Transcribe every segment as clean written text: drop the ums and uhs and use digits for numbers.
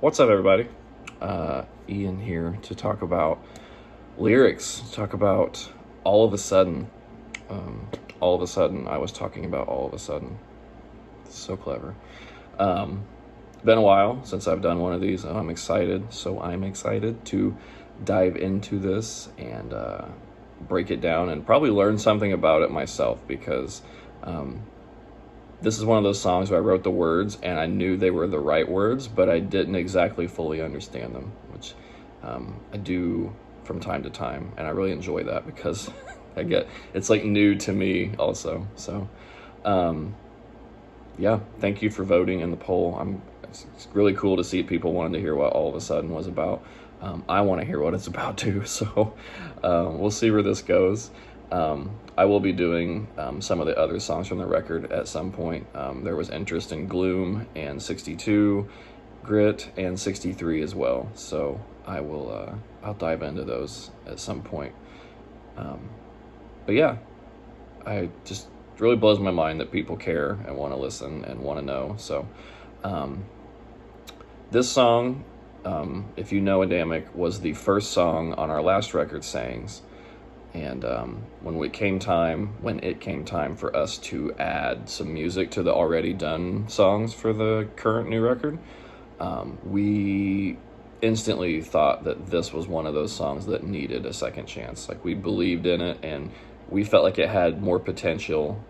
What's up, everybody? Ian here to talk about lyrics, talk about all of a sudden. All of a sudden, I was talking about all of a sudden. So clever. Been a while since I've done one of these, and I'm excited to dive into this and break it down and probably learn something about it myself, because this is one of those songs where I wrote the words and I knew they were the right words, but I didn't exactly fully understand them, which I do from time to time, and I really enjoy that because it's like new to me also. So yeah, thank you for voting in the poll. It's really cool to see people wanting to hear what All of a Sudden was about. I want to hear what it's about too, so we'll see where this goes. I will be doing some of the other songs from the record at some point. There was interest in Gloom and 62, Grit, and 63 as well, so I'll dive into those at some point. But yeah, it really blows my mind that people care and want to listen and want to know. So this song, if you know Adamic, was the first song on our last record, Sayings. And when it came time for us to add some music to the already done songs for the current new record, we instantly thought that this was one of those songs that needed a second chance. Like, we believed in it, and we felt like it had more potential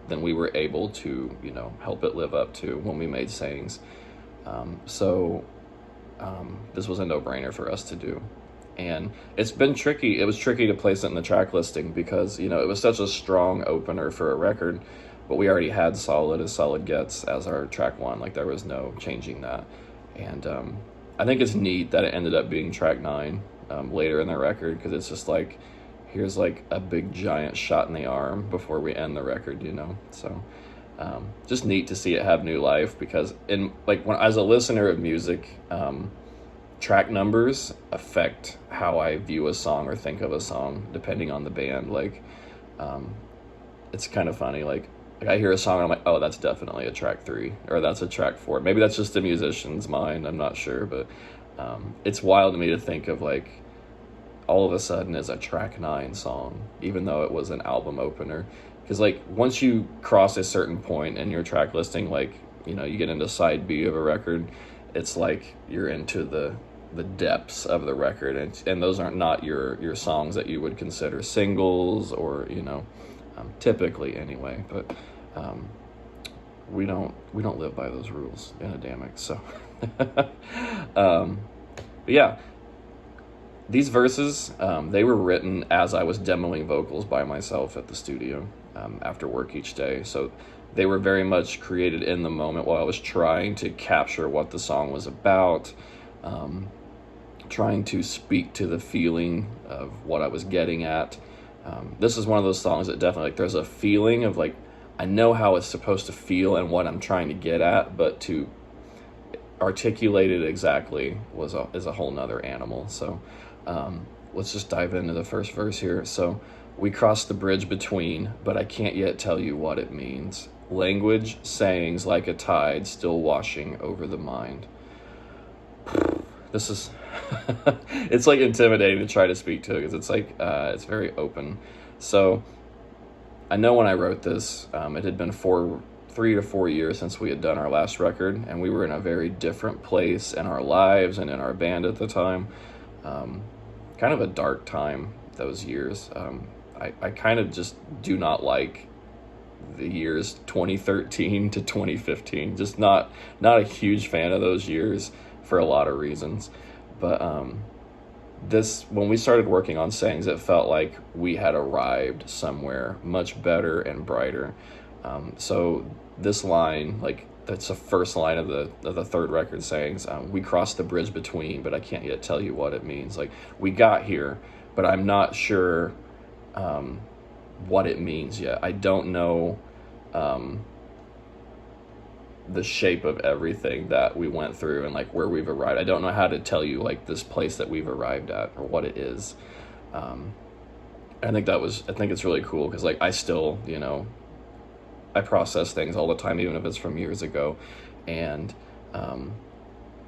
than we were able to, help it live up to when we made Sayings. So this was a no-brainer for us to do. And it's been tricky. It was tricky to place it in the track listing because, it was such a strong opener for a record, but we already had Solid as Solid Gets as our track one. Like, there was no changing that. And I think it's neat that it ended up being track 9 later in the record, because it's just like, here's like a big giant shot in the arm before we end the record, So just neat to see it have new life, because as a listener of music, track numbers affect how I view a song or think of a song depending on the band. It's kind of funny. Like I hear a song and I'm like, oh, that's definitely a track 3, or that's a track 4. Maybe that's just a musician's mind, I'm not sure, but it's wild to me to think of like All of a Sudden is a track 9 song, even though it was an album opener. Because like once you cross a certain point in your track listing, you get into side B of a record, it's like you're into the depths of the record, and those aren't not your songs that you would consider singles, or typically anyway. But we don't live by those rules in Adamic. So but yeah, these verses, they were written as I was demoing vocals by myself at the studio after work each day. So they were very much created in the moment while I was trying to capture what the song was about, trying to speak to the feeling of what I was getting at. This is one of those songs that definitely, there's a feeling of I know how it's supposed to feel and what I'm trying to get at, but to articulate it exactly is a whole nother animal. So let's just dive into the first verse here. So, we crossed the bridge between, but I can't yet tell you what it means. Language, sayings like a tide still washing over the mind. This is, it's intimidating to try to speak to it, because it's very open. So I know when I wrote this, it had been 3 to 4 years since we had done our last record, and we were in a very different place in our lives and in our band at the time. Kind of a dark time, those years. I kind of just do not like the years 2013 to 2015. Just not a huge fan of those years for a lot of reasons. But when we started working on Sayings, it felt like we had arrived somewhere much better and brighter. So this line, that's the first line of the third record, Sayings. We crossed the bridge between, but I can't yet tell you what it means. We got here, but I'm not sure what it means yet. I don't know the shape of everything that we went through and where we've arrived. I don't know how to tell you this place that we've arrived at or what it is. I think it's really cool, because I still, I process things all the time, even if it's from years ago, and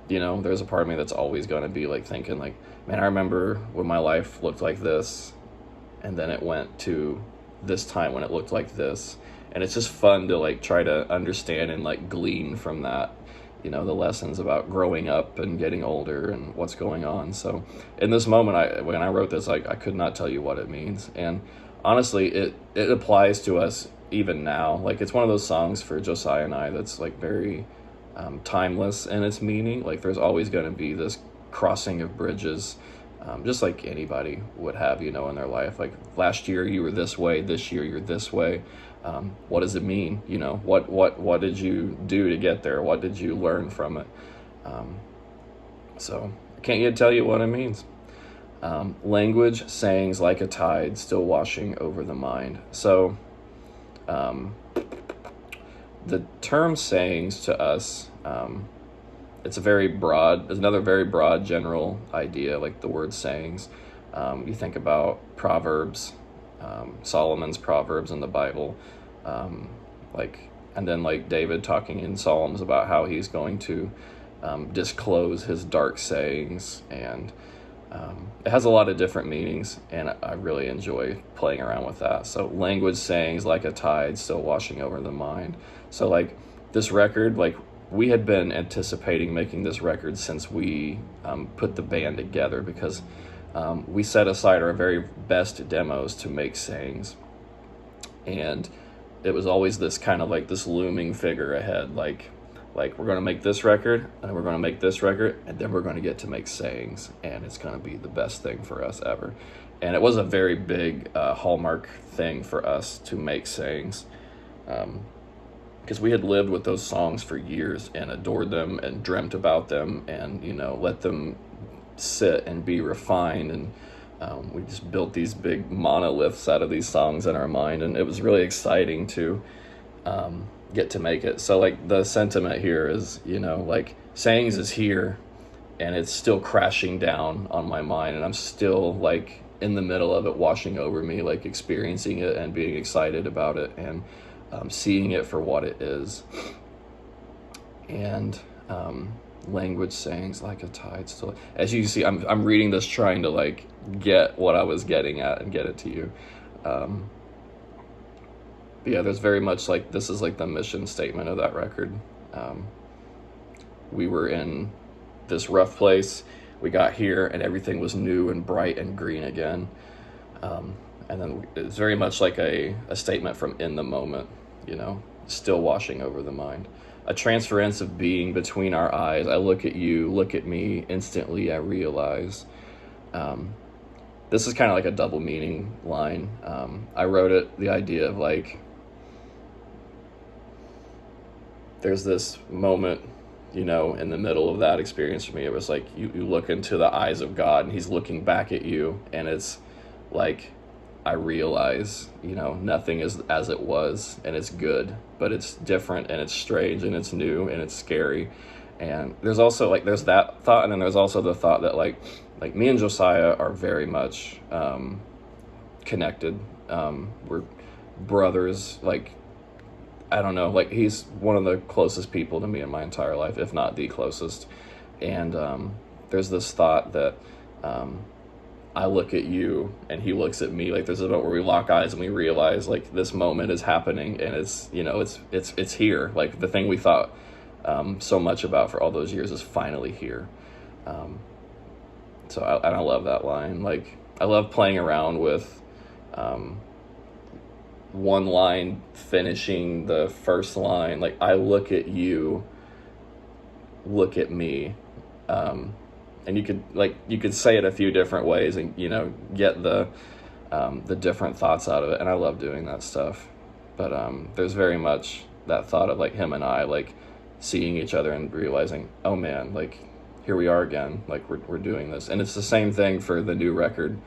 there's a part of me that's always going to be like thinking like, man, I remember when my life looked like this, and then it went to this time when it looked like this. And it's just fun to like try to understand and like glean from that, the lessons about growing up and getting older and what's going on. So in this moment, when I wrote this, I could not tell you what it means. And honestly, it applies to us even now. Like, it's one of those songs for Josiah and I that's like very timeless in its meaning. Like, there's always going to be this crossing of bridges, just like anybody would have, in their life. Like, last year you were this way, this year you're this way. What does it mean? What did you do to get there? What did you learn from it? So I can't yet tell you what it means. Language, sayings like a tide still washing over the mind. So the term sayings to us, it's another very broad general idea, like the word sayings. You think about Proverbs, Solomon's Proverbs in the Bible, and then like David talking in Psalms about how he's going to disclose his dark sayings, and it has a lot of different meanings, and I really enjoy playing around with that. So language, sayings like a tide still washing over the mind. So like this record, like we had been anticipating making this record since we put the band together, because we set aside our very best demos to make sayings, and it was always this kind of like this looming figure ahead, like we're going to make this record, and we're going to make this record, and then we're going to get to make sayings, and it's going to be the best thing for us ever. And it was a very big hallmark thing for us to make sayings, because we had lived with those songs for years and adored them and dreamt about them, and let them sit and be refined, and we just built these big monoliths out of these songs in our mind, and it was really exciting to get to make it. So like the sentiment here is, like sayings is here, and it's still crashing down on my mind, and I'm still like in the middle of it, washing over me, like experiencing it and being excited about it, and seeing it for what it is. And language, sayings like a tide still, as you can see, I'm reading this trying to like get what I was getting at and get it to you. But yeah, there's very much like, this is like the mission statement of that record. We were in this rough place, we got here, and everything was new and bright and green again. And then it's very much like a statement from in the moment, still washing over the mind. A transference of being between our eyes. I look at you, look at me, instantly I realize. This is kind of like a double meaning line. I wrote it, the idea of like, there's this moment, in the middle of that experience for me. It was like you look into the eyes of God, and he's looking back at you, and it's like, I realize, nothing is as it was, and it's good, but it's different, and it's strange, and it's new, and it's scary. And there's also like, there's that thought, and then there's also the thought that like me and Josiah are very much connected. We're brothers. Like, I don't know, like he's one of the closest people to me in my entire life, if not the closest. And there's this thought that I look at you and he looks at me. Like, there's a moment where we lock eyes and we realize like this moment is happening, and it's it's here. Like, the thing we thought so much about for all those years is finally here. So I love that line. Like, I love playing around with one line finishing the first line. Like, I look at you, look at me. And you could say it a few different ways and, get the different thoughts out of it. And I love doing that stuff. But there's very much that thought of like him and I, like seeing each other and realizing, oh man, like here we are again, like we're doing this. And it's the same thing for the new record.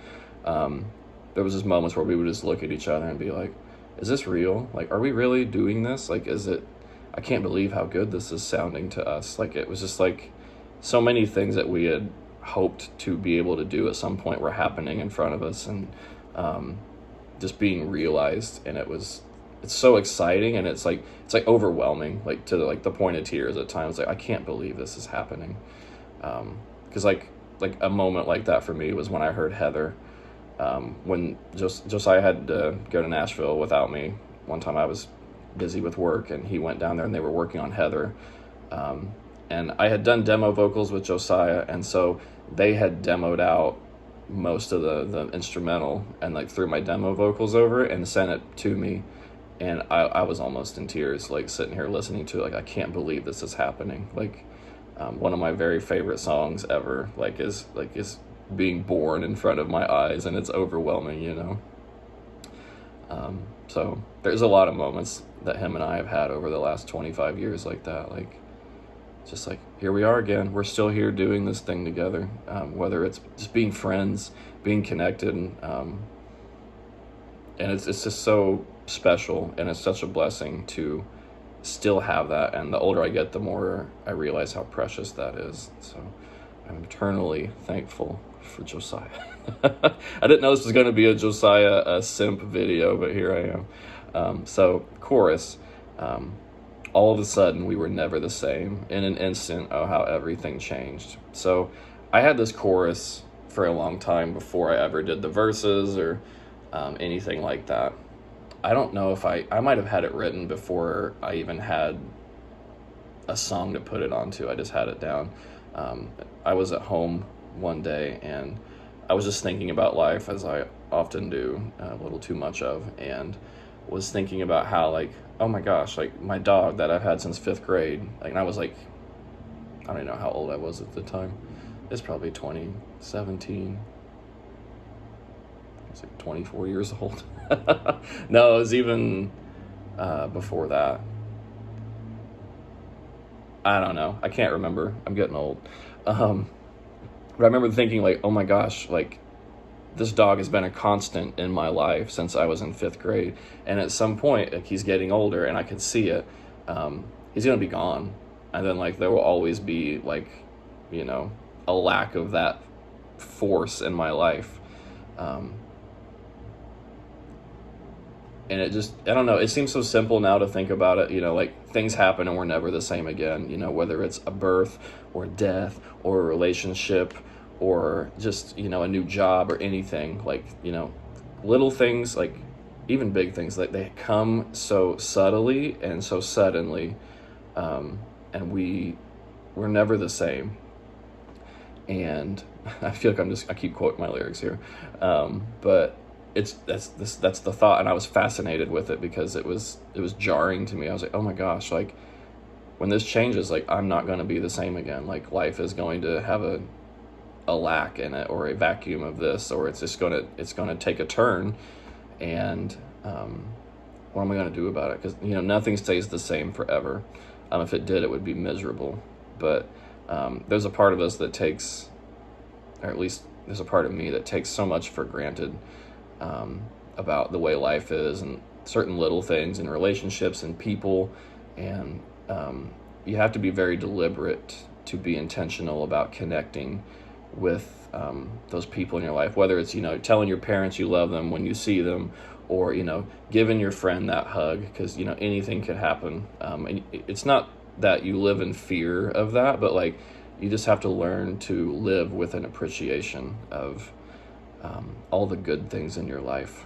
There was just moments where we would just look at each other and be like, is this real? Like, are we really doing this? Like, I can't believe how good this is sounding to us. Like, it was just like, so many things that we had hoped to be able to do at some point were happening in front of us, and just being realized, and it was it's so exciting, and it's like overwhelming, like to like the point of tears at times. Like, I can't believe this is happening. Because like a moment like that for me was when I heard Heather. When Josiah had to go to Nashville without me. One time I was busy with work, and he went down there, and they were working on Heather. And I had done demo vocals with Josiah, and so they had demoed out most of the instrumental, and like threw my demo vocals over and sent it to me. And I was almost in tears, like sitting here listening to it, like, I can't believe this is happening. Like, one of my very favorite songs ever, is being born in front of my eyes, and it's overwhelming, you know. So there's a lot of moments that him and I have had over the last 25 years like that. Like, just like, here we are again. We're still here doing this thing together. Whether it's just being friends, being connected, and it's just so special, and it's such a blessing to still have that. And the older I get, the more I realize how precious that is. So I'm eternally thankful for Josiah. I didn't know this was going to be a Josiah simp video, but here I am. So chorus, all of a sudden we were never the same. In an instant, oh, how everything changed. So I had this chorus for a long time before I ever did the verses or anything like that. I don't know if I might have had it written before I even had a song to put it onto. I just had it down. I was at home one day, and I was just thinking about life, as I often do, a little too much of, and was thinking about how, like, oh my gosh, like, my dog that I've had since 5th grade, like, and I was like, I don't even know how old I was at the time. It's probably 2017. I was like 24 years old. No, it was even before that. I don't know. I can't remember. I'm getting old. But I remember thinking, like, oh my gosh, like, this dog has been a constant in my life since I was in 5th grade. And at some point, like, he's getting older, and I can see it. He's going to be gone. And then, like, there will always be, like, you know, a lack of that force in my life. And it just, I don't know, it seems so simple now to think about it, you know, like, things happen and we're never the same again, you know, whether it's a birth or death or a relationship or just, you know, a new job or anything. Like, you know, little things, like, even big things, like, they come so subtly and so suddenly, and we're never the same. And I feel like I keep quoting my lyrics here, but that's the thought, and I was fascinated with it because it was jarring to me. I was like, oh my gosh, like, when this changes, like, I'm not going to be the same again. Like, life is going to have a lack in it, or a vacuum of this, or it's going to take a turn. And what am I going to do about it? Because, you know, nothing stays the same forever. If it did, it would be miserable. But there's a part of us that takes, or at least there's a part of me that takes so much for granted, about the way life is, and certain little things and relationships and people. And you have to be very deliberate to be intentional about connecting with those people in your life, whether it's, you know, telling your parents you love them when you see them, or, you know, giving your friend that hug, because, you know, anything could happen. And it's not that you live in fear of that, but, like, you just have to learn to live with an appreciation of all the good things in your life,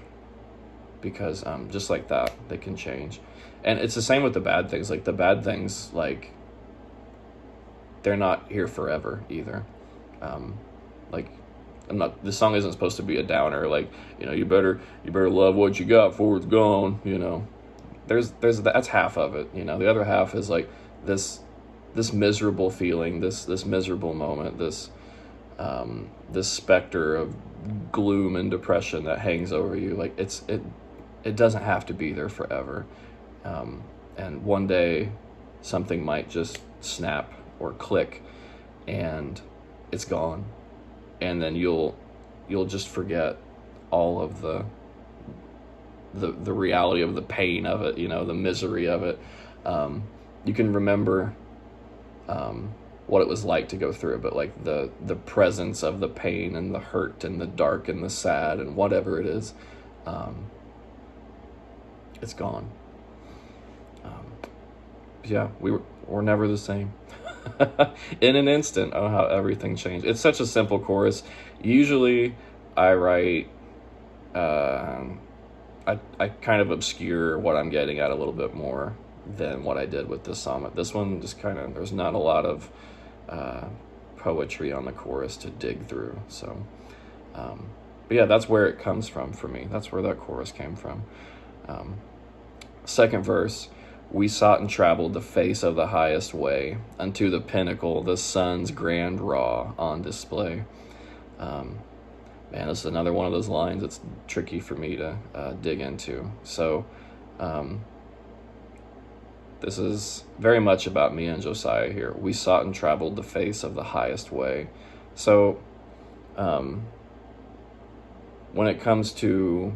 because just like that, they can change. And it's the same with the bad things. Like, the bad things, like, they're not here forever either. Like, this song isn't supposed to be a downer, like, you know, you better love what you got before it's gone, you know. That's half of it, you know. The other half is, like, this miserable feeling, this miserable moment, this specter of gloom and depression that hangs over you. Like, it doesn't have to be there forever. And one day something might just snap or click, and it's gone. And then you'll just forget all of the reality of the pain of it, you know, the misery of it. You can remember what it was like to go through it, but, like, the presence of the pain and the hurt and the dark and the sad and whatever it is, it's gone. yeah, we're never the same. In an instant, oh, how everything changed. It's such a simple chorus. Usually I write, I kind of obscure what I'm getting at a little bit more than what I did with this song. This one just kind of, there's not a lot of poetry on the chorus to dig through. So, but yeah, that's where it comes from for me. That's where that chorus came from. Second verse, we sought and traveled the face of the highest way, unto the pinnacle, the sun's grand raw on display. Man, this is another one of those lines that's tricky for me to dig into. So this is very much about me and Josiah here. We sought and traveled the face of the highest way. So when it comes to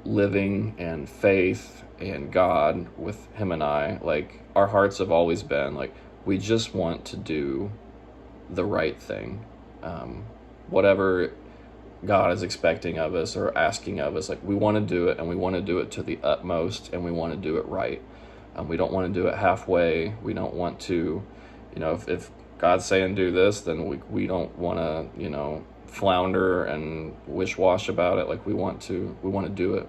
living and faith and God with him and I, like, our hearts have always been like, we just want to do the right thing. Whatever God is expecting of us or asking of us, like, we want to do it, and we want to do it to the utmost, and we want to do it right. We don't want to do it halfway. We don't want to, if God's saying do this, then we don't want to, flounder and wish-wash about it. Like, we want to do it.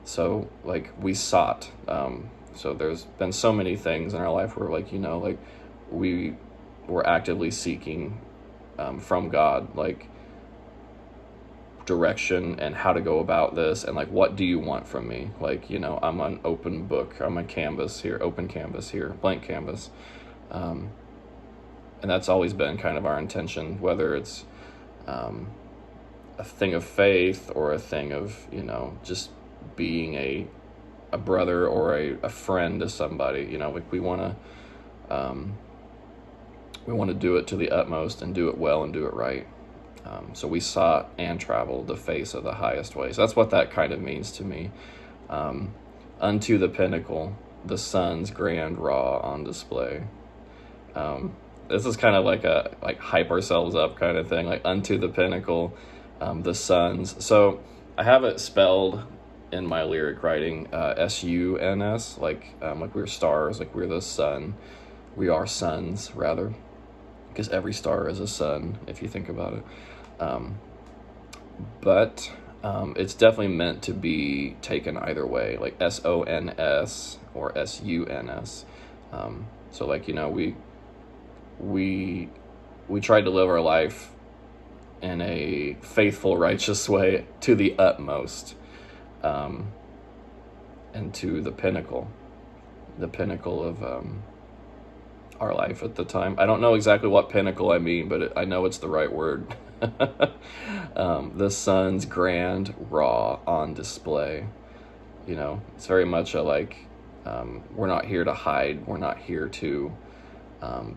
So, like, we sought. So there's been so many things in our life where, like, we were actively seeking from God, like, direction and how to go about this, and like, what do you want from me? Like, I'm an open book, I'm a canvas here, open canvas here, blank canvas. And that's always been kind of our intention, whether it's a thing of faith or a thing of, just being a brother or a friend to somebody. Like, we want to do it to the utmost and do it well and do it right. So we sought and traveled the face of the highest way. So that's what that kind of means to me. Unto the pinnacle, the sun's grand raw on display. This is kind of like hype ourselves up kind of thing, like unto the pinnacle, the sun's. So I have it spelled in my lyric writing, S-U-N-S, like we're stars, like we're the sun. We are suns, rather, because every star is a sun, if you think about it. But it's definitely meant to be taken either way, like S-O-N-S or S-U-N-S. So, like, we tried to live our life in a faithful, righteous way to the utmost, and to the pinnacle of our life at the time. I don't know exactly what pinnacle I mean, but I know it's the right word. The sun's grand raw on display. It's very much a, like, we're not here to hide. We're not here to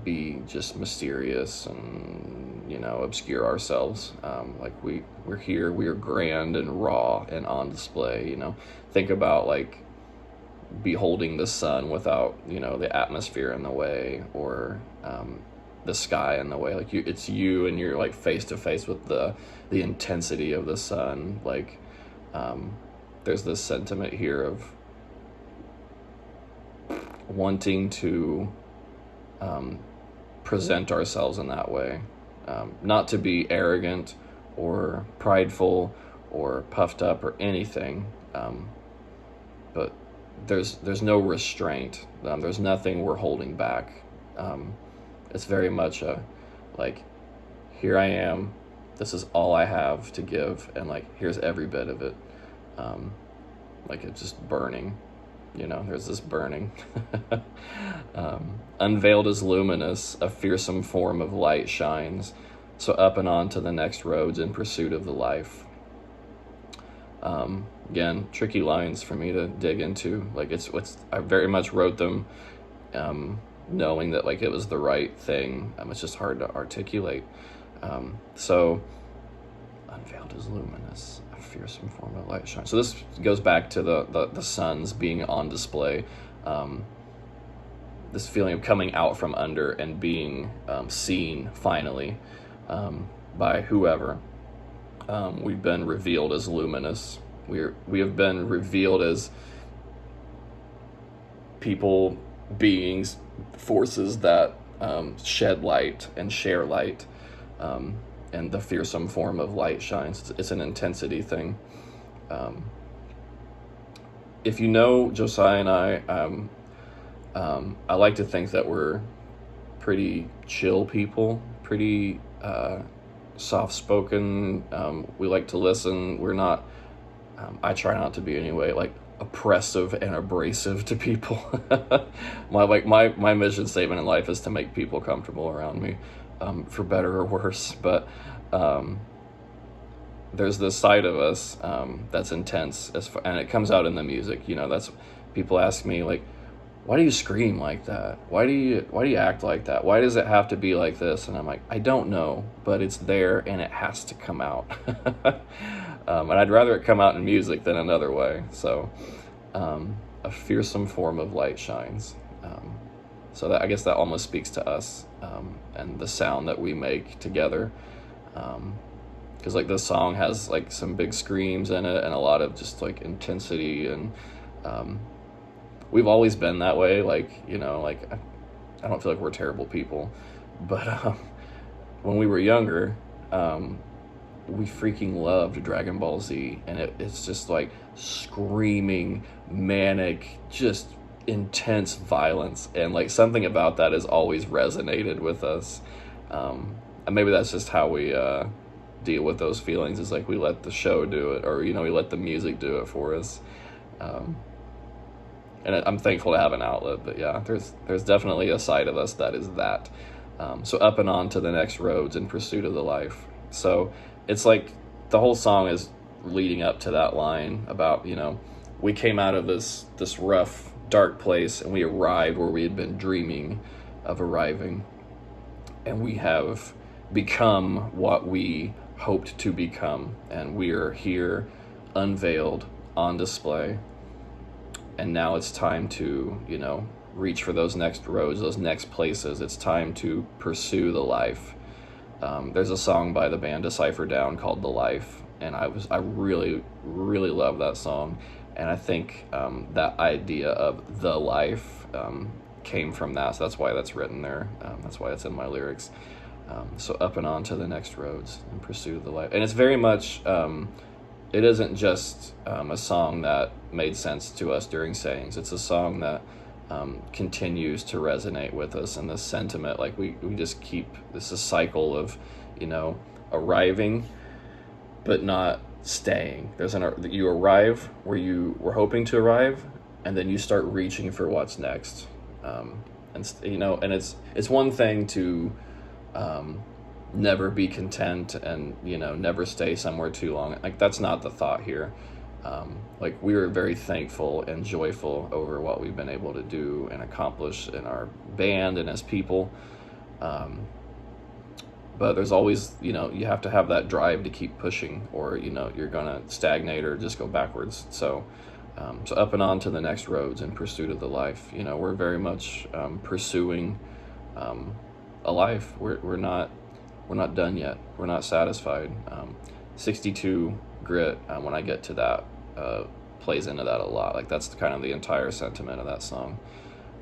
be just mysterious and, obscure ourselves. Like, we're here, we are grand and raw and on display. Think about, like, beholding the sun without, the atmosphere in the way, or the sky in the way. Like, it's you, and you're, like, face to face with the intensity of the sun. Like, there's this sentiment here of wanting to present ourselves in that way, not to be arrogant or prideful or puffed up or anything, but there's no restraint. There's nothing we're holding back. It's very much a, like, here I am, this is all I have to give, and, like, here's every bit of it. Like, it's just burning. There's this burning. Unveiled as luminous, a fearsome form of light shines, so up and on to the next roads in pursuit of the life. Again, tricky lines for me to dig into. Like, I very much wrote them knowing that, like, it was the right thing. It's just hard to articulate. So, unveiled as luminous, a fearsome form of light shines. So this goes back to the suns being on display. This feeling of coming out from under and being seen finally by whoever. We've been revealed as luminous. We have been revealed as people, beings, forces that shed light and share light, and the fearsome form of light shines. It's an intensity thing. If you know Josiah and I like to think that we're pretty chill people, pretty soft-spoken. We like to listen. We're not, I try not to be anyway, like oppressive and abrasive to people. My mission statement in life is to make people comfortable around me, for better or worse. But there's this side of us that's intense, and it comes out in the music. That's, people ask me, like, why do you scream like that? Why do you act like that? Why does it have to be like this? And I'm like, I don't know, but it's there and it has to come out. And I'd rather it come out in music than another way. So a fearsome form of light shines. So that, I guess that almost speaks to us, and the sound that we make together. Because like this song has like some big screams in it and a lot of just like intensity, and we've always been that way. Like, like I don't feel like we're terrible people, but when we were younger, we freaking loved Dragon Ball Z, and it's just like screaming, manic, just intense violence, and like something about that has always resonated with us. And maybe that's just how we deal with those feelings, is like we let the show do it, or we let the music do it for us. And I'm thankful to have an outlet. But yeah, there's definitely a side of us that is that. So up and on to the next roads in pursuit of the life. So it's like the whole song is leading up to that line about, we came out of this rough, dark place, and we arrived where we had been dreaming of arriving. And we have become what we hoped to become. And we are here, unveiled, on display. And now it's time to, reach for those next roads, those next places. It's time to pursue the life. There's a song by the band Decipher Down called The Life, and I really, really love that song. And I think that idea of the life came from that, so that's why that's written there. That's why it's in my lyrics. So up and on to the next roads in pursuit of the life. And it's very much, it isn't just a song that made sense to us during sayings. It's a song that continues to resonate with us, and this sentiment, like we just keep this a cycle of, arriving, but not staying. You arrive where you were hoping to arrive, and then you start reaching for what's next. And it's one thing to never be content and never stay somewhere too long. Like, that's not the thought here. Like, we are very thankful and joyful over what we've been able to do and accomplish in our band and as people. But there's always, you have to have that drive to keep pushing, or, you're going to stagnate or just go backwards. So up and on to the next roads in pursuit of the life. We're very much pursuing a life. We're not done yet. We're not satisfied. 62 Grit, when I get to that, plays into that a lot. Like, that's kind of the entire sentiment of that song.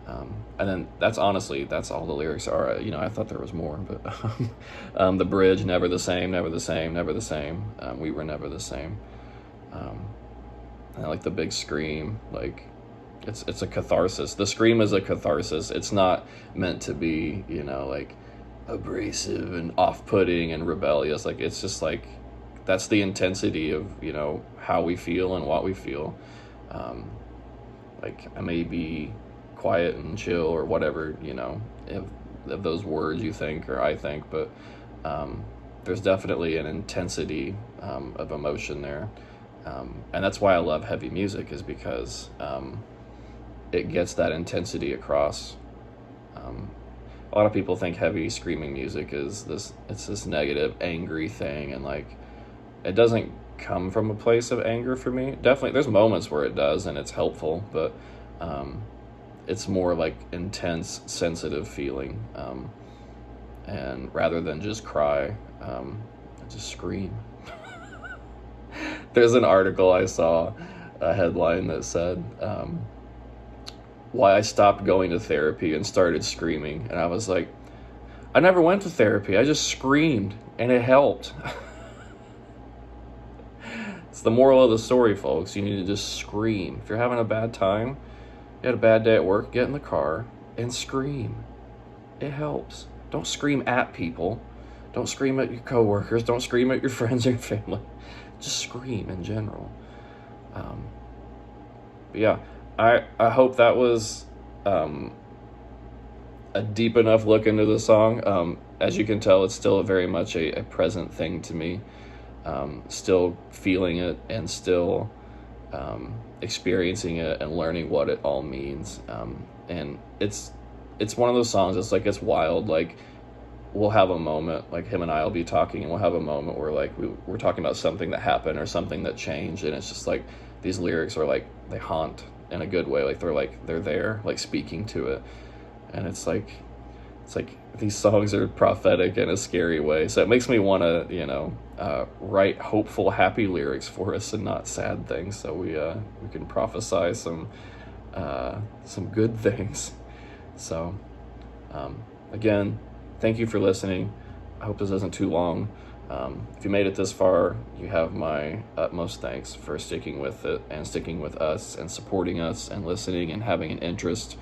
And then that's all the lyrics are. I thought there was more, but the bridge, never the same, never the same, never the same. We were never the same. And like the big scream, like it's a catharsis. The scream is a catharsis. It's not meant to be, like abrasive and off-putting and rebellious. Like, it's just like, that's the intensity of, how we feel and what we feel. Like, I may be quiet and chill or whatever, if those words you think or I think, but there's definitely an intensity of emotion there. And that's why I love heavy music, is because it gets that intensity across. A lot of people think heavy screaming music is this negative, angry thing, and like, it doesn't come from a place of anger for me. Definitely, there's moments where it does, and it's helpful, but it's more like intense, sensitive feeling, and rather than just cry, just scream. There's an article I saw, a headline that said, why I stopped going to therapy and started screaming. And I was like, I never went to therapy. I just screamed and it helped. It's the moral of the story, folks. You need to just scream. If you're having a bad time, you had a bad day at work, get in the car and scream. It helps. Don't scream at people. Don't scream at your coworkers. Don't scream at your friends or your family. Just scream in general. But yeah, I hope that was a deep enough look into the song. As you can tell, it's still very much a present thing to me. Still feeling it and still experiencing it and learning what it all means. And it's one of those songs, it's wild. Like, we'll have a moment, like him and I will be talking, and we'll have a moment where like we're talking about something that happened or something that changed, and it's just like these lyrics are like, they haunt in a good way. Like they're there, like speaking to it. And it's like these songs are prophetic in a scary way. So it makes me want to, write hopeful, happy lyrics for us and not sad things. So we can prophesy some good things. So, again, thank you for listening. I hope this isn't too long. If you made it this far, you have my utmost thanks for sticking with it and sticking with us and supporting us and listening and having an interest.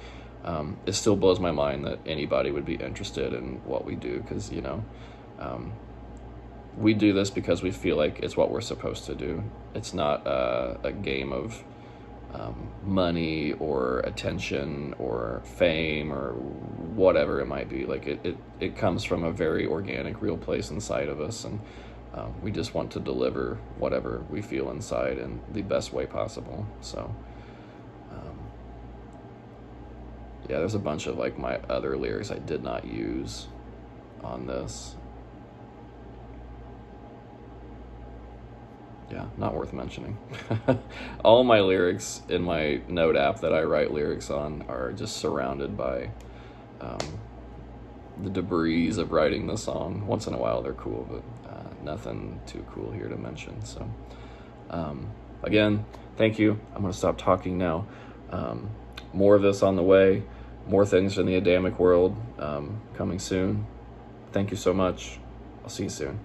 It still blows my mind that anybody would be interested in what we do, because, we do this because we feel like it's what we're supposed to do. It's not a game of money or attention or fame or whatever it might be. Like it comes from a very organic, real place inside of us, and we just want to deliver whatever we feel inside in the best way possible. So yeah, there's a bunch of like my other lyrics I did not use on this. Yeah, not worth mentioning. All my lyrics in my note app that I write lyrics on are just surrounded by the debris of writing the song. Once in a while they're cool, but nothing too cool here to mention. So again, thank you. I'm going to stop talking now. More of this on the way. More things in the Adamic world coming soon. Thank you so much. I'll see you soon.